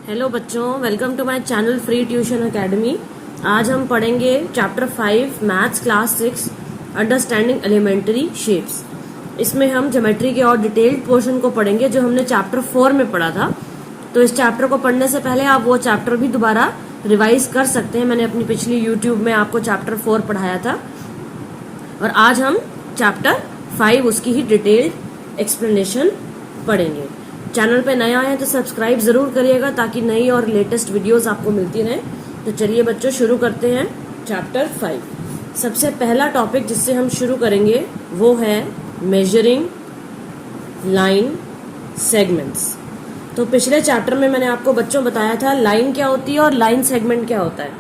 Hello बच्चों, welcome to my channel free tuition academy. आज हम पढ़ेंगे chapter 5 maths class 6 understanding elementary shapes. इसमें हम ज्योमेट्री के और डिटेल्ड पोर्शन को पढ़ेंगे जो हमने चैप्टर 4 में पढ़ा था। तो इस चैप्टर को पढ़ने से पहले आप वो चैप्टर भी दोबारा रिवाइज कर सकते हैं। मैंने अपनी पिछली यूट्यूब में आपको चैप्टर 4 पढ़ाया था और आज हम चैप्टर 5 उसकी ही डिटेल्ड एक्सप्लेनेशन पढ़ेंगे। चैनल पे नया है तो सब्सक्राइब जरूर करिएगा ताकि नई और लेटेस्ट वीडियोस आपको मिलती रहे। तो चलिए बच्चों, शुरू करते हैं चैप्टर 5। सबसे पहला टॉपिक जिससे हम शुरू करेंगे वो है मेजरिंग लाइन सेगमेंट्स। तो पिछले चैप्टर में मैंने आपको बच्चों बताया था लाइन क्या होती है और लाइन सेगमेंट क्या होता है।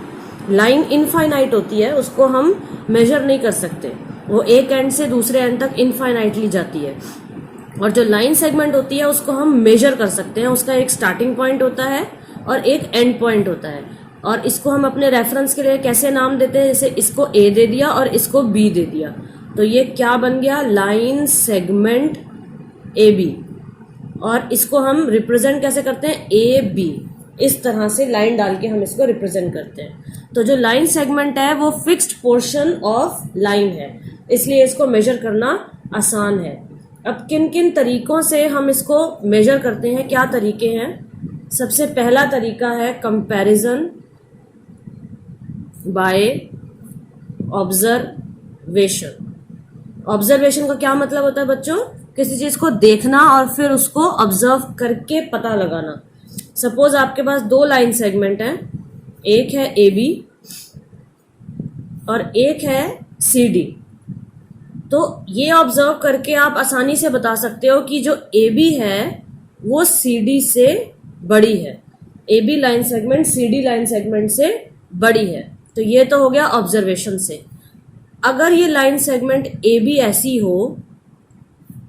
लाइन इनफाइनाइट होती है, उसको हम मेजर नहीं कर सकते, वो एक एंड से दूसरे एंड तक इनफाइनाइटली जाती है। और जो लाइन सेगमेंट होती है उसको हम मेजर कर सकते हैं, उसका एक स्टार्टिंग पॉइंट होता है और एक एंड पॉइंट होता है। और इसको हम अपने रेफरेंस के लिए कैसे नाम देते हैं, जैसे इसको ए दे दिया और इसको बी दे दिया, तो ये क्या बन गया, लाइन सेगमेंट ए बी। और इसको हम रिप्रेजेंट कैसे करते हैं, ए बी, इस तरह से लाइन डाल के हम इसको रिप्रेजेंट करते हैं। तो जो लाइन सेगमेंट है वो फिक्स्ड पोर्शन ऑफ लाइन है, इसलिए इसको मेजर करना आसान है। अब किन किन तरीकों से हम इसको मेजर करते हैं, क्या तरीके हैं। सबसे पहला तरीका है कंपैरिजन बाय ऑब्जर्वेशन। ऑब्जर्वेशन का क्या मतलब होता है बच्चों, किसी चीज को देखना और फिर उसको ऑब्जर्व करके पता लगाना। सपोज आपके पास दो लाइन सेगमेंट हैं, एक है ए बी और एक है सी डी। तो ये ऑब्जर्व करके आप आसानी से बता सकते हो कि जो ए बी है वो सी डी से बड़ी है, A B line segment C D line segment से बड़ी है। तो ये तो हो गया ऑब्जर्वेशन से। अगर ये लाइन सेगमेंट ए बी ऐसी हो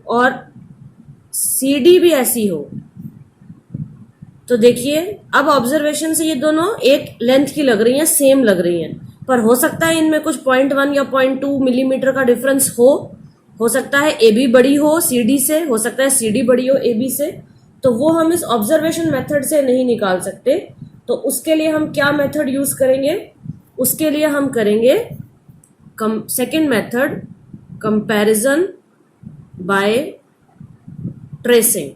और सी डी भी ऐसी हो, तो देखिए अब ऑब्जर्वेशन से ये दोनों एक लेंथ की लग रही हैं, सेम लग रही हैं, पर हो सकता है इनमें कुछ 0.1 या 0.2 मिलीमीटर का डिफरेंस हो सकता है ए बी बड़ी हो सी डी से, हो सकता है सी डी बड़ी हो ए बी से। तो वो हम इस ऑब्जर्वेशन मेथड से नहीं निकाल सकते। तो उसके लिए हम क्या मेथड यूज करेंगे, उसके लिए हम करेंगे second method, comparison by tracing.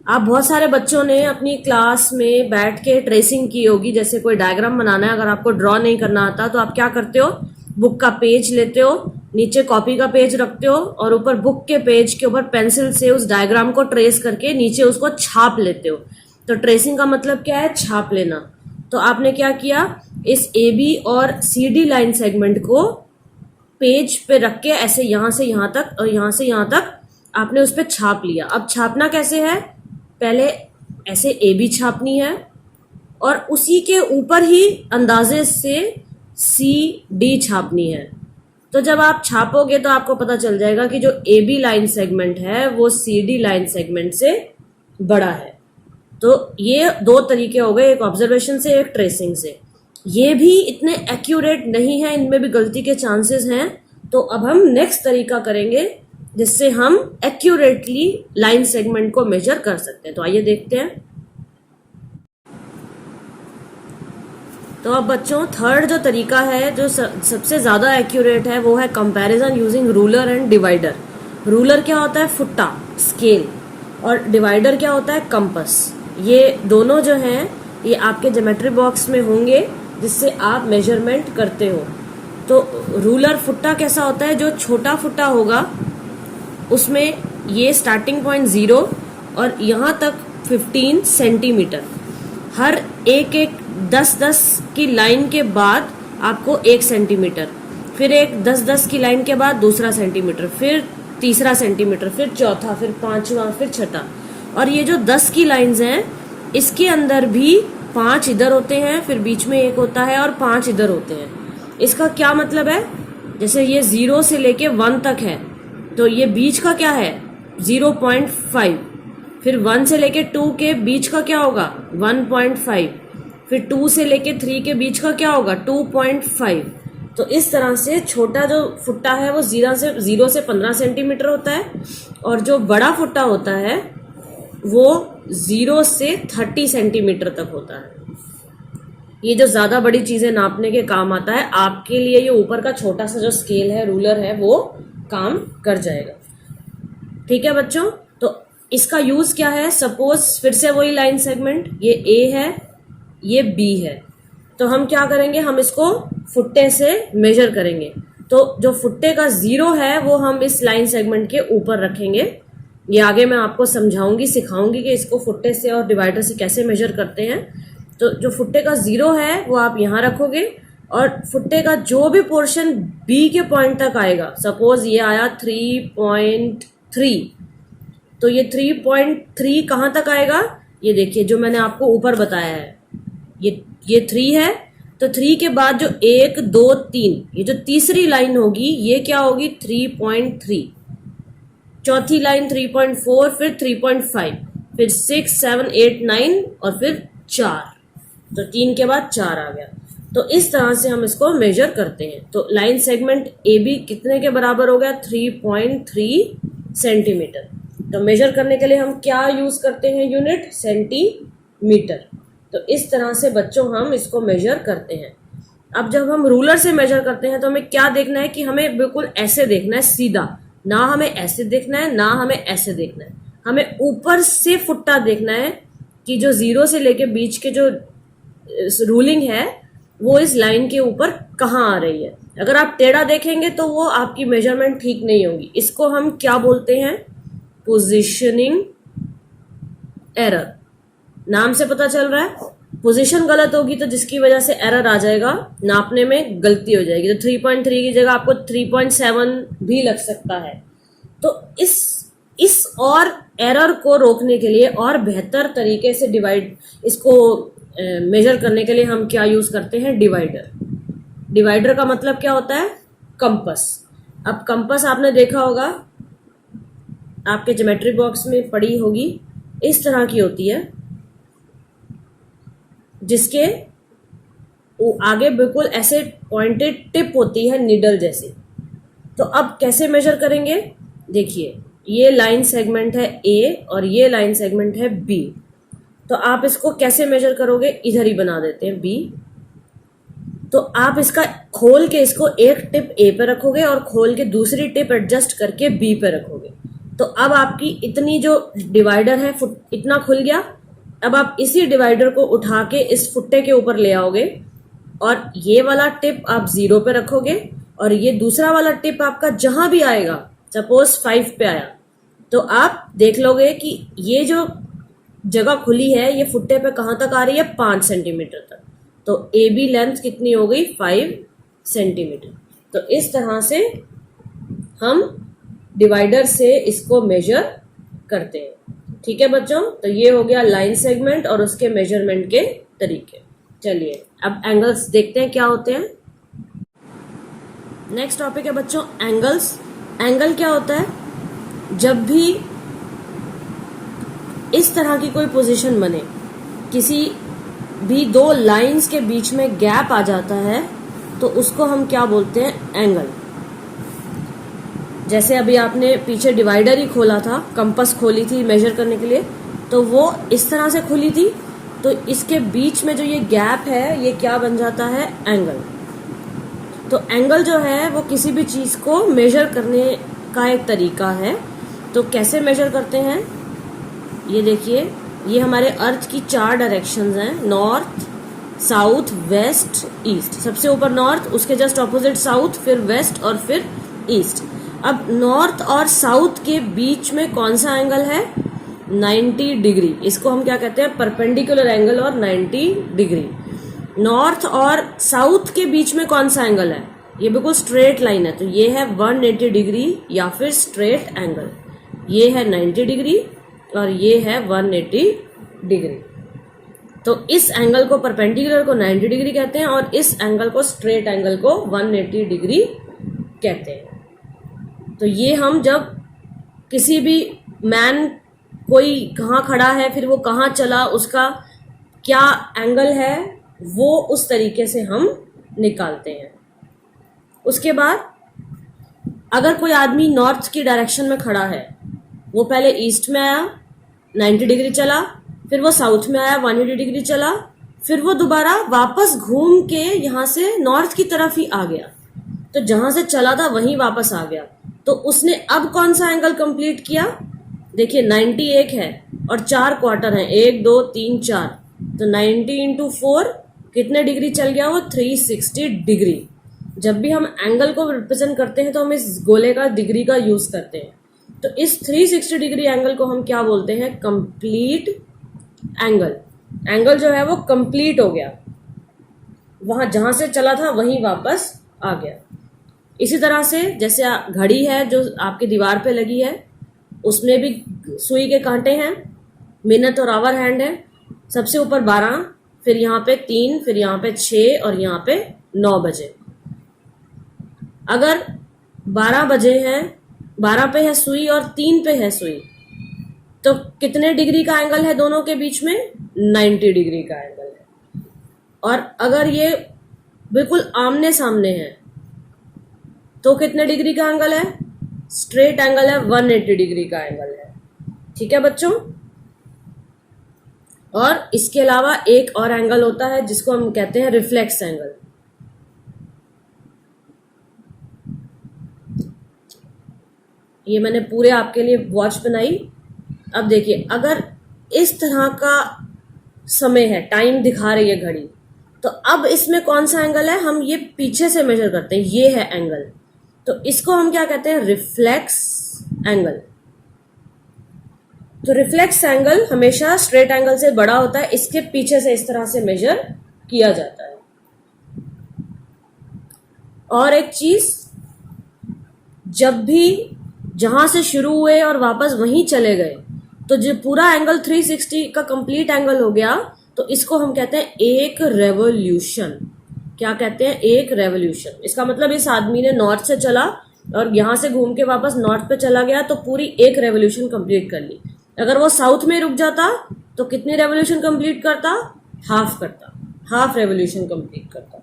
आप बहुत सारे बच्चों ने अपनी क्लास में बैठ के ट्रेसिंग की होगी, जैसे कोई डायग्राम बनाना है, अगर आपको ड्रॉ नहीं करना आता तो आप क्या करते हो, बुक का पेज लेते हो, नीचे कॉपी का पेज रखते हो और ऊपर बुक के पेज के ऊपर पेंसिल से उस डायग्राम को ट्रेस करके नीचे उसको छाप लेते हो। तो ट्रेसिंग का मतलब क्या है, छाप लेना। तो आपने क्या किया, इस ए बी और सी डी लाइन सेगमेंट को पेज पे रख के ऐसे यहां से यहां तक और यहां से यहां तक आपने उस पर छाप लिया। अब छापना कैसे है, पहले ऐसे ए बी छापनी है और उसी के ऊपर ही अंदाजे से सी डी छापनी है। तो जब आप छापोगे तो आपको पता चल जाएगा कि जो ए बी लाइन सेगमेंट है वो सी डी लाइन सेगमेंट से बड़ा है। तो ये दो तरीके हो गए, एक ऑब्जर्वेशन से एक ट्रेसिंग से। ये भी इतने एक्यूरेट नहीं है, इनमें भी गलती के चांसेस हैं। तो अब हम नेक्स्ट तरीका करेंगे जिससे हम एक्यूरेटली लाइन सेगमेंट को मेजर कर सकते हैं। तो आइए देखते हैं। तो अब बच्चों थर्ड जो तरीका है जो सबसे ज्यादा एक्यूरेट है वो है comparison using ruler and divider. Ruler क्या होता है, फुट्टा, स्केल, और डिवाइडर क्या होता है, कंपस। ये दोनों जो हैं ये आपके ज्योमेट्री बॉक्स में होंगे जिससे आप मेजरमेंट करते हो। तो रूलर फुट्टा कैसा होता है, जो छोटा फुट्टा होगा उसमें ये स्टार्टिंग पॉइंट 0 और यहाँ तक 15 सेंटीमीटर, हर एक 10-10 की लाइन के बाद आपको 1 सेंटीमीटर, फिर एक 10-10 की लाइन के बाद दूसरा सेंटीमीटर, फिर तीसरा सेंटीमीटर, फिर चौथा, फिर पांचवा, फिर छठा। और ये जो 10 की लाइंस हैं इसके अंदर भी 5 इधर होते हैं, फिर बीच में 1 होता है और 5 इधर होते हैं। इसका क्या मतलब है, जैसे ये 0 से लेके 1 तक है तो ये बीच का क्या है 0.5, फिर 1 से लेके 2 के बीच का क्या होगा 1.5, फिर 2 से लेके 3 के बीच का क्या होगा 2.5। तो इस तरह से छोटा जो फुट्टा है वो 0 से 15 सेंटीमीटर होता है और जो बड़ा फुट्टा होता है वो 0 से 30 सेंटीमीटर तक होता है। ये जो ज्यादा बड़ी चीजें नापने के काम आता है, आपके लिए ये ऊपर का छोटा सा जो स्केल है, रूलर है, वो काम कर जाएगा। ठीक है बच्चों, तो इसका यूज क्या है? सपोज फिर से वही लाइन सेगमेंट, ये ए है, ये बी है, तो हम क्या करेंगे? हम इसको फुट्टे से मेजर करेंगे। तो जो फुट्टे का 0 है वो हम इस लाइन सेगमेंट के ऊपर रखेंगे। ये आगे मैं आपको समझाऊंगी, सिखाऊंगी कि इसको फुट्टे से और डिवाइडर से कैसे मेजर करते हैं। तो जो फुट्टे का 0 है वो आप यहाँ रखोगे, और फुट्टे का जो भी पोर्शन बी के पॉइंट तक आएगा, सपोज ये आया 3.3, तो ये 3.3 कहाँ तक आएगा? ये देखिए जो मैंने आपको ऊपर बताया है, ये 3 है, तो 3 के बाद जो 1 2 3, ये जो तीसरी लाइन होगी ये क्या होगी? 3.3, चौथी लाइन 3.4, फिर 3.5, फिर 6 7 8 9 और फिर 4, तो 3 के बाद 4 आ गया। तो इस तरह से हम इसको मेजर करते हैं। तो लाइन सेगमेंट ए बी कितने के बराबर हो गया? 3.3 सेंटीमीटर। तो मेजर करने के लिए हम क्या यूज करते हैं? Unit centimetre. तो इस तरह से बच्चों हम इसको मेजर करते हैं। अब जब हम रूलर से मेजर करते हैं तो हमें क्या देखना है कि हमें बिल्कुल ऐसे देखना है, सीधा, ना हमें ऐसे देखना है, ना हमें ऐसे देखना है। हमें ऊपर से फुट्टा देखना है कि जो 0 से लेके बीच के जो रूलिंग है वो इस लाइन के ऊपर कहाँ आ रही है। अगर आप टेढ़ा देखेंगे तो वो आपकी मेजरमेंट ठीक नहीं होगी। इसको हम क्या बोलते हैं? Positioning error. नाम से पता चल रहा है, पोजीशन गलत होगी तो जिसकी वजह से एरर आ जाएगा, नापने में गलती हो जाएगी। तो 3.3 की जगह आपको 3.7 भी लग सकता है। तो इस और एरर को रोकने के लिए और बेहतर तरीके से इसको मेजर करने के लिए हम क्या यूज करते हैं? डिवाइडर। डिवाइडर का मतलब क्या होता है? कंपस। अब कंपस आपने देखा होगा, आपके ज्योमेट्री बॉक्स में पड़ी होगी, इस तरह की होती है जिसके आगे बिल्कुल ऐसे पॉइंटेड टिप होती है, निडल जैसी। तो अब कैसे मेजर करेंगे? देखिए ये लाइन सेगमेंट है ए और ये लाइन सेगमेंट है बी। तो आप इसको कैसे मेजर करोगे? इधर ही बना देते हैं बी। तो आप इसका खोल के इसको एक टिप ए पे रखोगे और खोल के दूसरी टिप एडजस्ट करके बी पे रखोगे। तो अब आपकी इतनी जो डिवाइडर है इतना खुल गया। अब आप इसी डिवाइडर को उठा के इस फुट्टे के ऊपर ले आओगे और ये वाला टिप आप 0 पे रखोगे और ये दूसरा वाला टिप आपका जहां भी आएगा, सपोज 5 पे आया, तो आप देख लोगे कि ये जो जगह खुली है ये फुट्टे पे कहां तक आ रही है? 5 सेंटीमीटर तक। तो ए बी लेंथ कितनी हो गई? 5 सेंटीमीटर। तो इस तरह से हम डिवाइडर से इसको मेजर करते हैं। ठीक है बच्चों, तो ये हो गया लाइन सेगमेंट और उसके मेजरमेंट के तरीके। चलिए अब एंगल्स देखते हैं क्या होते हैं। नेक्स्ट टॉपिक है बच्चों एंगल्स। एंगल क्या होता है? जब भी इस तरह की कोई पोजीशन बने, किसी भी दो लाइंस के बीच में गैप आ जाता है, तो उसको हम क्या बोलते हैं? एंगल। जैसे अभी आपने पीछे डिवाइडर ही खोला था, कंपास खोली थी मेजर करने के लिए, तो वो इस तरह से खुली थी, तो इसके बीच में जो ये गैप है ये क्या बन जाता है? एंगल। तो एंगल जो है वो किसी भी चीज को मेजर करने का एक तरीका है। तो कैसे मेजर करते हैं? ये देखिए, ये हमारे अर्थ की 4 डायरेक्शंस हैं, नॉर्थ, साउथ, वेस्ट, ईस्ट। सबसे ऊपर नॉर्थ, उसके जस्ट ऑपोजिट साउथ, फिर वेस्ट और फिर ईस्ट। अब नॉर्थ और साउथ के बीच में कौन सा एंगल है? 90 डिग्री। इसको हम क्या कहते हैं? परपेंडिकुलर एंगल और 90 डिग्री। नॉर्थ और साउथ के बीच में कौन सा एंगल है? ये बिल्कुल स्ट्रेट लाइन है, तो ये है 180 डिग्री या फिर स्ट्रेट एंगल। ये है 90 डिग्री और ये है 180 डिग्री। तो इस एंगल को, परपेंडिकुलर को 90 डिग्री कहते हैं और इस एंगल को, स्ट्रेट एंगल को 180 डिग्री कहते हैं। तो ये हम जब किसी भी मैन, कोई कहाँ खड़ा है, फिर वो कहाँ चला, उसका क्या एंगल है, वो उस तरीके से हम निकालते हैं। उसके बाद अगर कोई आदमी नॉर्थ की डायरेक्शन में खड़ा है, वो पहले ईस्ट में आया, 90 डिग्री चला, फिर वो साउथ में आया 180 डिग्री चला, फिर वो दोबारा वापस घूम के यहाँ से नॉर्थ की तरफ ही आ गया। तो जहां से चला था वहीं वापस आ गया। तो उसने अब कौन सा एंगल कंप्लीट किया? देखिए 90 एक है और 4 क्वार्टर हैं, 1 2 3 4, तो 90 इंटू 4 कितने डिग्री चल गया वो? 360 डिग्री। जब भी हम एंगल को रिप्रेजेंट करते हैं तो हम इस गोले का डिग्री का यूज करते हैं। तो इस 360 डिग्री एंगल को हम क्या बोलते हैं? Complete angle. एंगल जो है वो कंप्लीट हो गया, वहां जहां से चला था वहीं वापस आ गया। इसी तरह से जैसे घड़ी है जो आपकी दीवार पे लगी है, उसमें भी सुई के कांटे हैं, मिनट और आवर हैंड है। सबसे ऊपर 12, फिर यहाँ पे 3, फिर यहाँ पे 6 और यहाँ पे 9 बजे। अगर 12 बजे हैं, 12 पे है सुई और 3 पे है सुई, तो कितने डिग्री का एंगल है दोनों के बीच में? 90 डिग्री का एंगल है। और अगर ये बिल्कुल आमने सामने है तो कितने डिग्री का एंगल है? स्ट्रेट एंगल है, 180 डिग्री का एंगल है। ठीक है बच्चों। और इसके अलावा एक और एंगल होता है जिसको हम कहते हैं रिफ्लेक्स एंगल। ये मैंने पूरे आपके लिए वॉच बनाई। अब देखिए, अगर इस तरह का समय है, टाइम दिखा रही है घड़ी, तो अब इसमें कौन सा एंगल है? हम ये पीछे से मेजर करते हैं, ये है एंगल। तो इसको हम क्या कहते हैं? Reflex angle. तो रिफ्लेक्स एंगल हमेशा स्ट्रेट एंगल से बड़ा होता है, इसके पीछे से इस तरह से मेजर किया जाता है। और एक चीज, जब भी जहां से शुरू हुए और वापस वहीं चले गए, तो जो पूरा एंगल 360 का कंप्लीट एंगल हो गया, तो इसको हम कहते हैं एक रेवोल्यूशन। क्या कहते हैं? एक रेवोल्यूशन। इसका मतलब इस आदमी ने नॉर्थ से चला और यहां से घूम के वापस नॉर्थ पे चला गया, तो पूरी एक रेवोल्यूशन कंप्लीट कर ली। अगर वो साउथ में रुक जाता तो कितनी रेवोल्यूशन कंप्लीट करता? हाफ करता, हाफ रेवोल्यूशन कंप्लीट करता।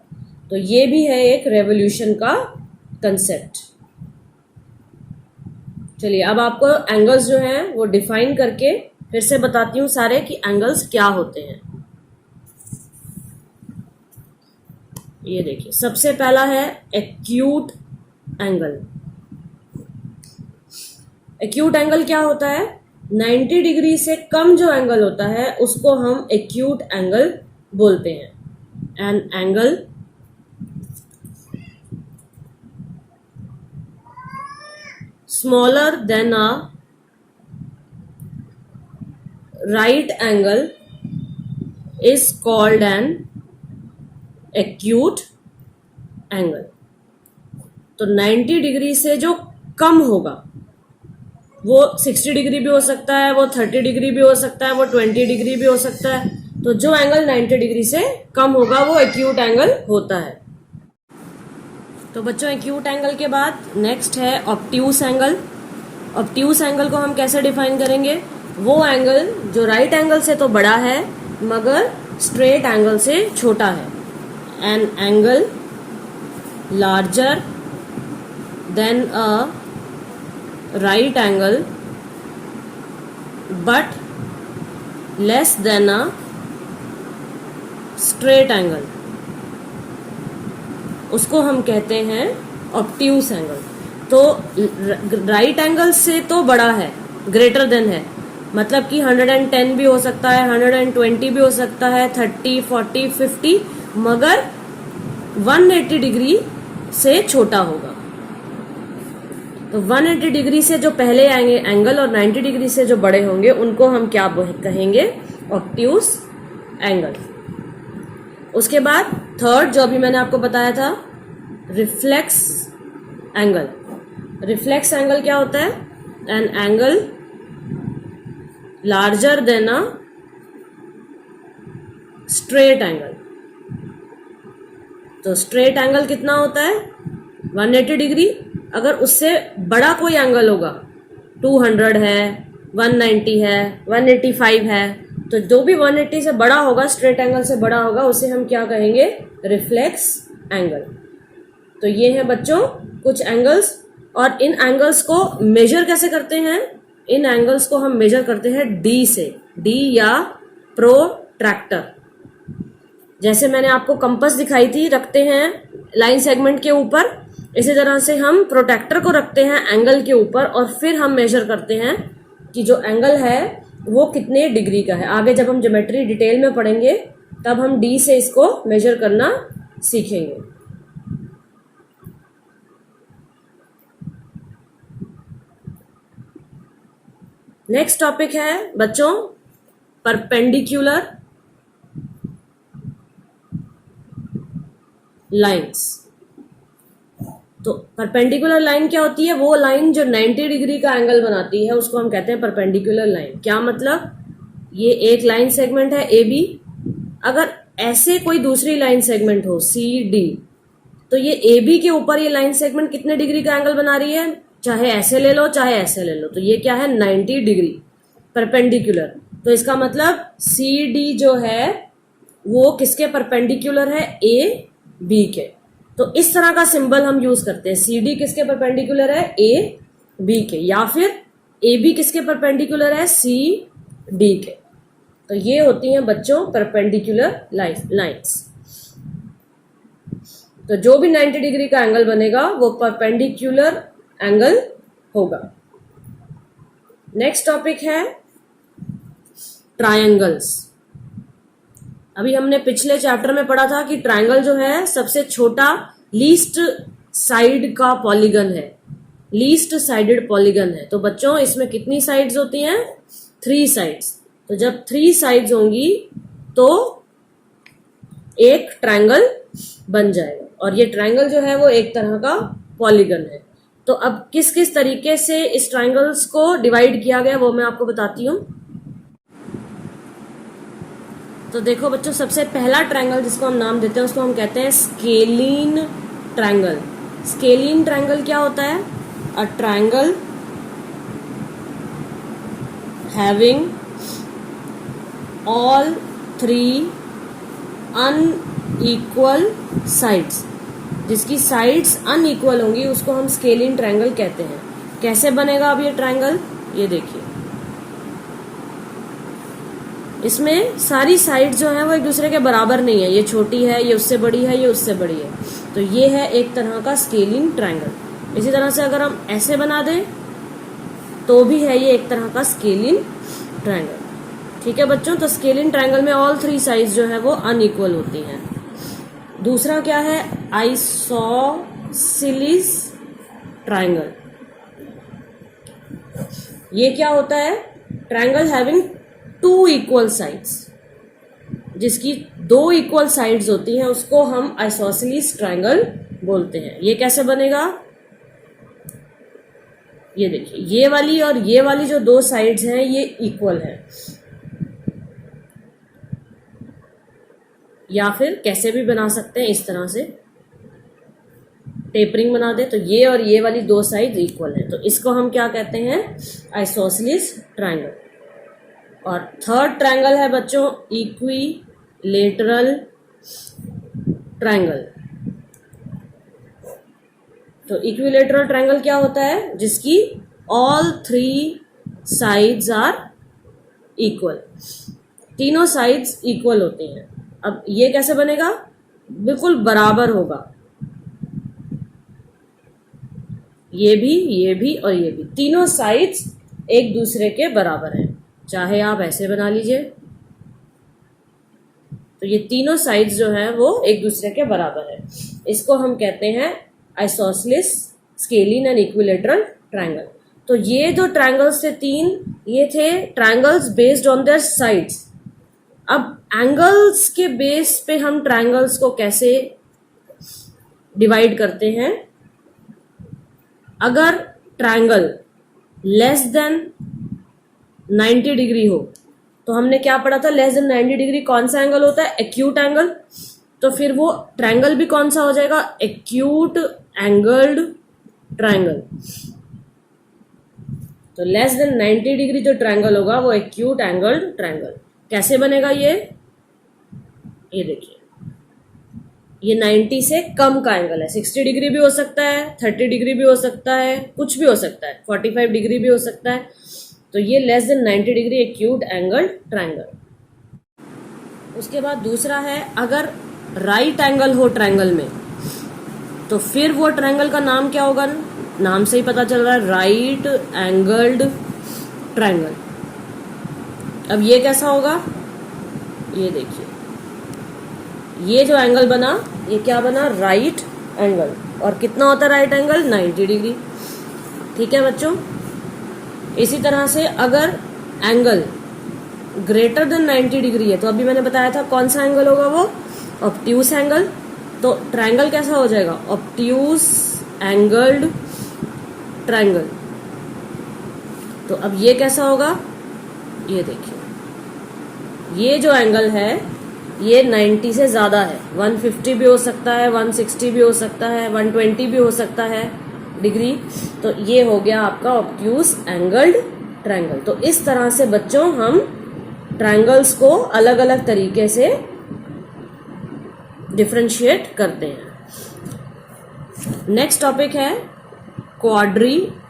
तो ये भी है एक रेवोल्यूशन का कंसेप्ट। चलिए, अब आपको एंगल्स जो हैं वो डिफाइन करके फिर से बताती हूँ सारे कि एंगल्स क्या होते हैं। ये देखिए, सबसे पहला है एक्यूट एंगल। एक्यूट एंगल क्या होता है? 90 डिग्री से कम जो एंगल होता है उसको हम एक्यूट एंगल बोलते हैं। An angle smaller than a right angle is called an acute angle। तो 90 डिग्री से जो कम होगा, वो 60 डिग्री भी हो सकता है, वो 30 डिग्री भी हो सकता है, वो 20 डिग्री भी हो सकता है। तो जो एंगल 90 डिग्री से कम होगा वो एक्यूट एंगल होता है। तो बच्चों, एक्यूट एंगल के बाद नेक्स्ट है ऑब्ट्यूस एंगल। ऑब्ट्यूस एंगल को हम कैसे डिफाइन करेंगे? वो एंगल जो राइट एंगल से तो बड़ा है मगर स्ट्रेट एंगल से छोटा है। An angle larger than a right angle but less than a straight angle, उसको हम कहते हैं ऑब्ट्यूस एंगल। तो राइट एंगल से तो बड़ा है, ग्रेटर देन है, मतलब कि 110 भी हो सकता है, 120 भी हो सकता है, 30, 40, 50, मगर 180 डिग्री से छोटा होगा। तो 180 डिग्री से जो पहले आएंगे एंगल और 90 डिग्री से जो बड़े होंगे उनको हम क्या कहेंगे? Obtuse angle. उसके बाद थर्ड जो अभी मैंने आपको बताया था, रिफ्लेक्स एंगल। रिफ्लेक्स एंगल क्या होता है? An angle larger than a straight angle. तो स्ट्रेट एंगल कितना होता है? 180 डिग्री। अगर उससे बड़ा कोई एंगल होगा, 200 है, 190 है, 185 है, तो जो भी 180 से बड़ा होगा, स्ट्रेट एंगल से बड़ा होगा, उसे हम क्या कहेंगे? Reflex angle. तो ये है बच्चों कुछ एंगल्स। और इन एंगल्स को मेजर कैसे करते हैं? इन एंगल्स को हम मेजर करते हैं डी से, डी या प्रोट्रैक्टर। जैसे मैंने आपको कंपास दिखाई थी, रखते हैं लाइन सेगमेंट के ऊपर, इसी तरह से हम प्रोट्रैक्टर को रखते हैं एंगल के ऊपर और फिर हम मेजर करते हैं कि जो एंगल है वो कितने डिग्री का है। आगे जब हम ज्योमेट्री डिटेल में पढ़ेंगे तब हम डी से इसको मेजर करना सीखेंगे। नेक्स्ट टॉपिक है बच्चों परपेंडिकुलर लाइंस। तो परपेंडिकुलर लाइन क्या होती है? वो लाइन जो 90 डिग्री का एंगल बनाती है उसको हम कहते हैं परपेंडिकुलर लाइन। क्या मतलब? ये एक लाइन सेगमेंट है ए बी, अगर ऐसे कोई दूसरी लाइन सेगमेंट हो सी डी, तो ये ए बी के ऊपर ये लाइन सेगमेंट कितने डिग्री का एंगल बना रही है? चाहे ऐसे ले लो चाहे ऐसे ले लो, तो ये क्या है? 90 डिग्री परपेंडिकुलर। तो इसका मतलब सी डी जो है वो किसके परपेंडिकुलर है? ए बी के। तो इस तरह का सिंबल हम यूज करते हैं। सी डी किसके परपेंडिकुलर है? ए बी के। या फिर ए बी किसके परपेंडिकुलर है? सी डी के। तो ये होती हैं बच्चों परपेंडिकुलर लाइंस। तो जो भी 90 डिग्री का एंगल बनेगा वो परपेंडिकुलर एंगल होगा। नेक्स्ट टॉपिक है ट्रायंगल्स। अभी हमने पिछले चैप्टर में पढ़ा था कि ट्रायंगल जो है सबसे छोटा लीस्ट साइड का पॉलीगन है, लीस्ट साइडेड पॉलीगन है। तो बच्चों इसमें कितनी साइड्स होती हैं? 3 साइड्स। तो जब 3 साइड्स होंगी तो एक ट्रायंगल बन जाएगा, और ये ट्रायंगल जो है वो एक तरह का पॉलीगन है। तो अब किस किस तरीके से इस ट्रायंगल्स को डिवाइड किया गया वो मैं आपको बताती हूँ। तो देखो बच्चों, सबसे पहला ट्रायंगल जिसको हम नाम देते हैं उसको हम कहते हैं स्केलीन ट्रायंगल। स्केलीन ट्रायंगल क्या होता है? A triangle having all 3 unequal sides. जिसकी साइड्स अनइक्वल होंगी उसको हम स्केलीन ट्रायंगल कहते हैं। कैसे बनेगा अब ये ट्रायंगल? ये देखिए, इसमें सारी साइड जो है वो एक दूसरे के बराबर नहीं है। ये छोटी है, ये उससे बड़ी है, ये उससे बड़ी है। तो ये है एक तरह का स्केलिंग ट्रायंगल। इसी तरह से अगर हम ऐसे बना दें तो भी है ये एक तरह का स्केलिंग ट्रायंगल। ठीक है बच्चों, तो स्केलिंग ट्रायंगल में ऑल 3 साइड्स जो है वो अनइक्वल होती हैं। दूसरा क्या है? Isosceles triangle. ये क्या होता है? Triangle having 2 equal sides. जिसकी 2 इक्वल साइड्स होती हैं उसको हम आइसोसेलेस ट्रायंगल बोलते हैं। ये कैसे बनेगा? ये देखिए, ये वाली और ये वाली जो 2 साइड्स हैं ये इक्वल है। या फिर कैसे भी बना सकते हैं, इस तरह से टेपरिंग बना दे तो ये और ये वाली 2 साइड इक्वल है। तो इसको हम क्या कहते हैं? Isosceles triangle. और थर्ड ट्रायंगल है बच्चों इक्विलेटरल ट्रायंगल। तो इक्विलेटरल ट्रायंगल क्या होता है? जिसकी ऑल 3 साइड्स आर इक्वल। तीनों साइड्स इक्वल होती हैं। अब ये कैसे बनेगा? बिल्कुल बराबर होगा। ये भी और ये भी, तीनों साइड्स एक दूसरे के बराबर हैं। चाहे आप ऐसे बना लीजिए, तो ये तीनों साइड्स जो हैं वो एक दूसरे के बराबर है। इसको हम कहते हैं isosceles scalene and equilateral triangle. तो ये जो ट्रायंगल्स थे 3, ये थे triangles based on their sides. अब एंगल्स के बेस पे हम ट्रायंगल्स को कैसे डिवाइड करते हैं? अगर ट्रायंगल लेस देन 90 डिग्री हो, तो हमने क्या पढ़ा था? लेस देन 90 डिग्री कौन सा एंगल होता है? Acute angle. तो फिर वो ट्रायंगल भी कौन सा हो जाएगा? Acute angled triangle. तो लेस देन 90 डिग्री जो ट्रायंगल होगा वो एक्यूट एंगल्ड ट्रायंगल। कैसे बनेगा ये देखिए, ये 90 से कम का एंगल है। 60 डिग्री भी हो सकता है, 30 डिग्री भी हो सकता है, कुछ भी हो सकता है, 45 डिग्री भी हो सकता है। तो ये less than 90 degree acute angle triangle. उसके बाद दूसरा है, अगर राइट एंगल हो ट्रायंगल में तो फिर वो ट्रायंगल का नाम क्या होगा? नाम से ही पता चल रहा है, राइट एंगल्ड ट्रायंगल। अब ये कैसा होगा? ये देखिए, ये जो एंगल बना, ये क्या बना? Right angle. और कितना होता है राइट एंगल? 90 डिग्री। ठीक है बच्चों। इसी तरह से अगर एंगल ग्रेटर देन 90 डिग्री है, तो अभी मैंने बताया था कौन सा एंगल होगा वो? Obtuse angle. तो ट्रायंगल कैसा हो जाएगा? Obtuse angled triangle. तो अब ये कैसा होगा? ये देखिए, ये जो एंगल है ये 90 से ज्यादा है, 150 भी हो सकता है, 160 भी हो सकता है, 120 भी हो सकता है डिग्री। तो ये हो गया आपका ऑब्ट्यूस एंगल्ड ट्रायंगल। तो इस तरह से बच्चों हम ट्रायंगल्स को अलग अलग तरीके से डिफरेंशिएट करते हैं। नेक्स्ट टॉपिक है क्वाड्रिलेटरल्स।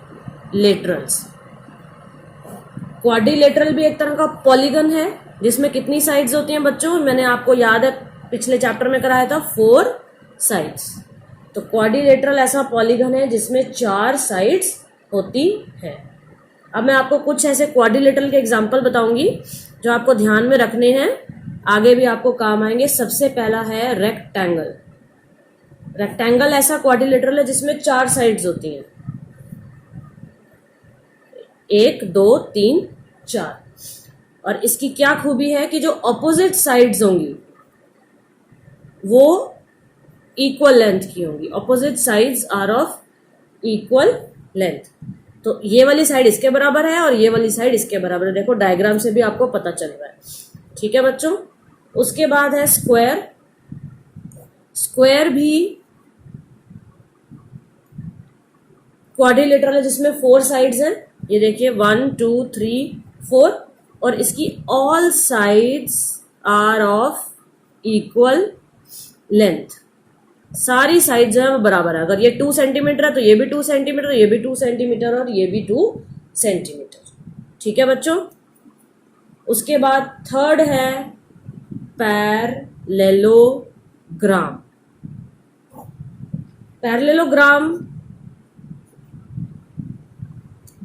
क्वाड्रिलेटरल भी एक तरह का पॉलीगन है जिसमें कितनी साइड्स होती हैं बच्चों? मैंने आपको याद है पिछले चैप्टर में कराया था 4 साइड्स। तो क्वाड्रिलेटरल ऐसा पॉलीगन है जिसमें 4 साइड्स होती है। अब मैं आपको कुछ ऐसे क्वाड्रिलेटरल के एग्जांपल बताऊंगी जो आपको ध्यान में रखने हैं, आगे भी आपको काम आएंगे। सबसे पहला है रेक्टेंगल। रेक्टेंगल ऐसा क्वाड्रिलेटरल है जिसमें 4 साइड्स होती हैं, 1 2 3 4। और इसकी क्या खूबी है कि जो ऑपोजिट साइड्स होंगी वो इक्वल लेंथ की होंगी। Opposite sides are of equal length. तो ये वाली साइड इसके बराबर है और ये वाली साइड इसके बराबर है। देखो डायग्राम से भी आपको पता चल रहा है। ठीक है बच्चों। उसके बाद है स्क्वायर। स्क्वायर भी क्वाड्रिलेटरल है जिसमें 4 साइड्स हैं। ये देखिए 1 2 3 4, और इसकी all sides are of equal length. सारी साइड जो है वो बराबर है। अगर ये 2 सेंटीमीटर है तो ये भी 2 सेंटीमीटर, ये भी 2 सेंटीमीटर और ये भी 2 सेंटीमीटर। ठीक है बच्चों। उसके बाद थर्ड है पैरेललोग्राम। पैरेललोग्राम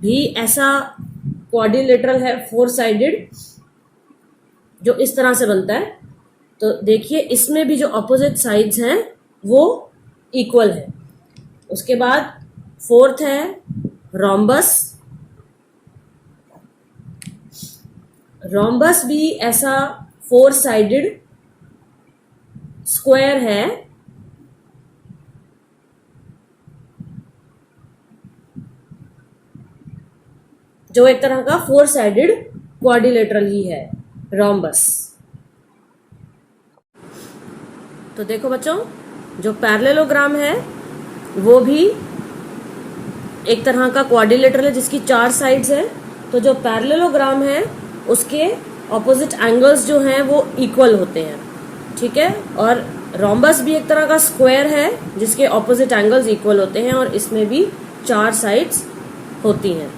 भी ऐसा क्वाड्रिलेटरल है 4 साइडेड जो इस तरह से बनता है। तो देखिए इसमें भी जो ऑपोजिट साइड्स हैं वो इक्वल है। उसके बाद फोर्थ है रोम्बस। रोम्बस भी ऐसा 4 साइडेड स्क्वायर है जो एक तरह का 4 साइडेड क्वाड्रिलेटरल ही है, रोम्बस। तो देखो बच्चों, जो पैरेललोग्राम है वो भी एक तरह का क्वाड्रिलेटरल है जिसकी 4 साइड्स है। तो जो पैरेललोग्राम है उसके ऑपोजिट एंगल्स जो हैं वो इक्वल होते हैं। ठीक है। और रोम्बस भी एक तरह का स्क्वायर है जिसके ऑपोजिट एंगल्स इक्वल होते हैं और इसमें भी 4 साइड्स होती हैं।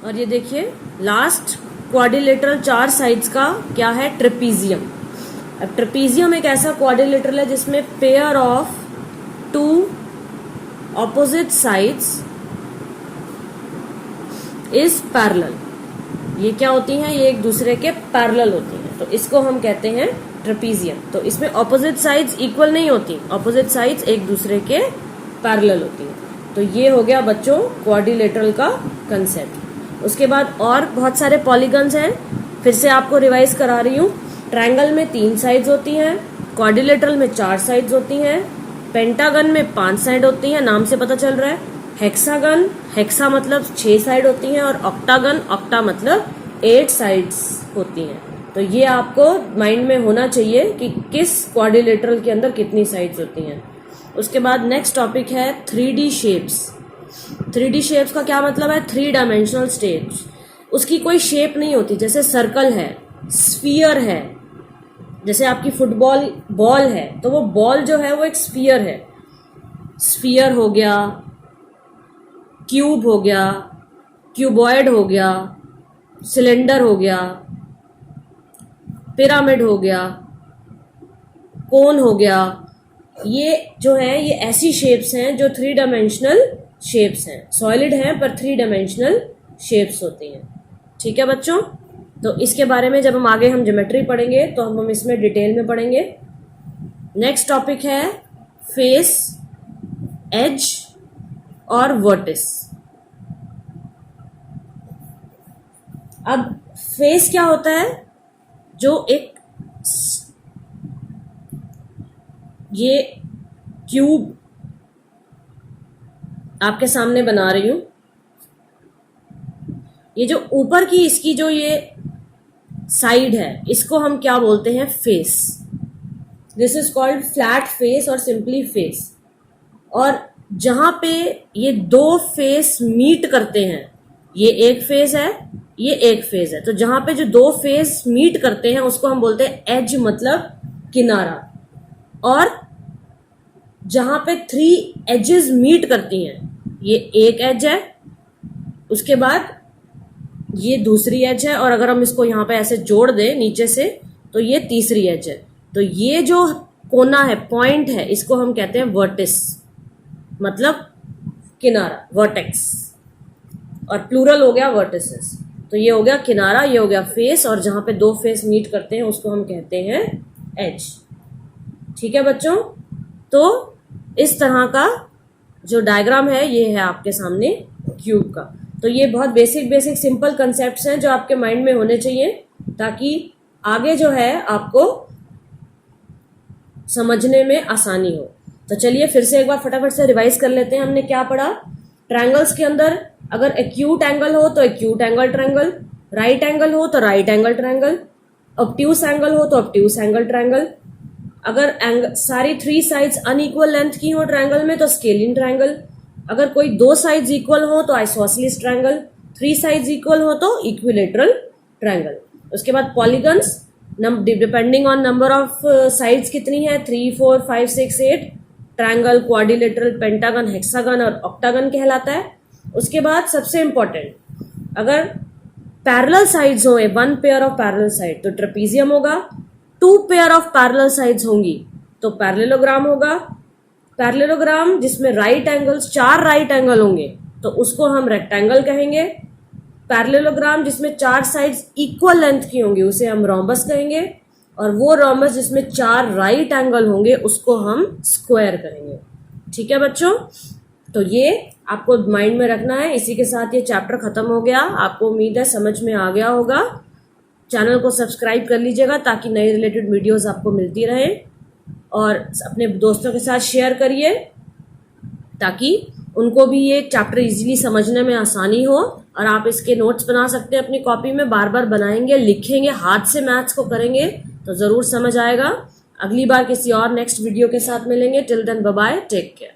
और ये देखिए लास्ट क्वाड्रिलेटरल 4 साइड्स का क्या है? ट्रेपीजियम। अब ट्रेपीजियम एक ऐसा क्वाड्रिलेटरल है जिसमें pair of 2 opposite sides is parallel. ये क्या होती हैं? ये एक दूसरे के पैरेलल होती हैं, तो इसको हम कहते हैं ट्रेपीजियम। तो इसमें ऑपोजिट साइड्स इक्वल नहीं होती, ऑपोजिट साइड्स एक दूसरे के पैरेलल होती हैं। तो ये हो गया बच्चों क्वाड्रिलेटरल का कंसेप्ट। उसके बाद और बहुत सारे पॉलीगन्स हैं, फिर से आपको रिवाइज करा रही हूँ। ट्रायंगल में 3 साइड्स होती हैं, क्वाड्रिलेटरल में 4 साइड्स होती हैं, पेंटागन में 5 साइड होती हैं, नाम से पता चल रहा है। हेक्सागन, हेक्सा मतलब 6 साइड होती हैं, और ऑक्टागन, ऑक्टा मतलब 8 साइड्स होती हैं। तो ये आपको माइंड में होना चाहिए कि किस क्वाड्रिलेटरल के अंदर कितनी साइड्स होती हैं। उसके बाद नेक्स्ट टॉपिक है 3D शेप्स। 3D शेप्स का क्या मतलब है? 3 डायमेंशनल शेप्स। उसकी कोई शेप नहीं होती, जैसे सर्कल है, स्फीयर है, जैसे आपकी फुटबॉल बॉल है तो वो बॉल जो है वो एक स्फीयर है। स्फीयर हो गया, क्यूब हो गया, क्यूबॉइड हो गया, सिलेंडर हो गया, पिरामिड हो गया, कोन हो गया। ये जो है ये ऐसी शेप्स हैं जो 3 डायमेंशनल शेप्स हैं, सॉलिड हैं पर 3 डायमेंशनल शेप्स होती हैं। ठीक है बच्चों, तो इसके बारे में जब हम आगे हम ज्योमेट्री पढ़ेंगे तो हम इसमें डिटेल में पढ़ेंगे। नेक्स्ट टॉपिक है फेस, एज और वर्टिस। अब फेस क्या होता है? जो एक ये क्यूब आपके सामने बना रही हूं, ये जो ऊपर की इसकी जो ये साइड है इसको हम क्या बोलते हैं? Face. This is called flat face और सिंपली फेस। और जहां पे ये 2 फेस मीट करते हैं, ये एक फेस है, ये एक फेस है, तो जहां पे जो 2 फेस मीट करते हैं उसको हम बोलते हैं एज, मतलब किनारा। और जहां पे 3 एजेस मीट करती हैं, ये एक एज है, उसके बाद ये दूसरी एज है, और अगर हम इसको यहाँ पे ऐसे जोड़ दें नीचे से तो ये तीसरी एज है। तो ये जो कोना है, पॉइंट है, इसको हम कहते हैं वर्टिस, मतलब किनारा, वर्टेक्स। और प्लूरल हो गया वर्टिसेस। तो ये हो गया किनारा, ये हो गया फेस, और जहां पे 2 फेस मीट करते हैं उसको हम कहते हैं एज। ठीक है बच्चों, तो इस तरह का जो डायग्राम है ये है आपके सामने क्यूब का। तो ये बहुत बेसिक सिंपल कंसेप्ट्स हैं जो आपके माइंड में होने चाहिए, ताकि आगे जो है आपको समझने में आसानी हो। तो चलिए फिर से एक बार फटाफट से रिवाइज कर लेते हैं हमने क्या पढ़ा। ट्रायंगल्स के अंदर अगर एक्यूट एंगल हो तो acute angle triangle, right angle हो तो right angle triangle, obtuse angle हो तो ऑब्ट्यूस एंगल ट्रायंगल। अगर सारी 3 साइड्स अनइक्वल लेंथ की हो ट्रायंगल में तो स्केलिन ट्रायंगल। अगर कोई 2 साइड्स इक्वल हो तो आइसोसेलेस ट्रायंगल, 3 साइड्स इक्वल हो तो इक्विलेटरल ट्रायंगल। उसके बाद polygons, depending on number of sides कितनी है, 3, 4, 5, 6, 8, ट्रायंगल, क्वाड्रिलेटरल, पेंटागन, हेक्सागन और ऑक्टागन कहलाता है। उसके बाद सबसे इंपॉर्टेंट, अगर पैरेलल साइड्स हो, 1 पेयर ऑफ पैरेलल साइड तो ट्रेपीजियम होगा, 2 पेयर ऑफ पैरेलल साइड्स होंगी तो पैरेललोग्राम होगा। पैरेललोग्राम जिसमें राइट एंगल्स, 4 राइट एंगल होंगे तो उसको हम रेक्टेंगल कहेंगे। पैरेललोग्राम जिसमें 4 साइड्स इक्वल लेंथ की होंगी उसे हम रोम्बस कहेंगे। और वो रोम्बस जिसमें 4 राइट एंगल होंगे उसको हम स्क्वायर कहेंगे। ठीक है बच्चों, तो ये आपको माइंड में रखना है। इसी के साथ ये चैप्टर खत्म हो गया। आपको उम्मीद है समझ में आ गया होगा। चैनल को सब्सक्राइब कर लीजिएगा ताकि नए रिलेटेड वीडियोस आपको मिलती रहे, और अपने दोस्तों के साथ शेयर करिए ताकि उनको भी ये चैप्टर इजीली समझने में आसानी हो। और आप इसके नोट्स बना सकते हैं अपनी कॉपी में, बार बार बनाएंगे, लिखेंगे, हाथ से मैथ्स को करेंगे तो जरूर समझ आएगा। अगली बार किसी और नेक्स्ट वीडियो के साथ मिलेंगे। Till then bye bye, take care.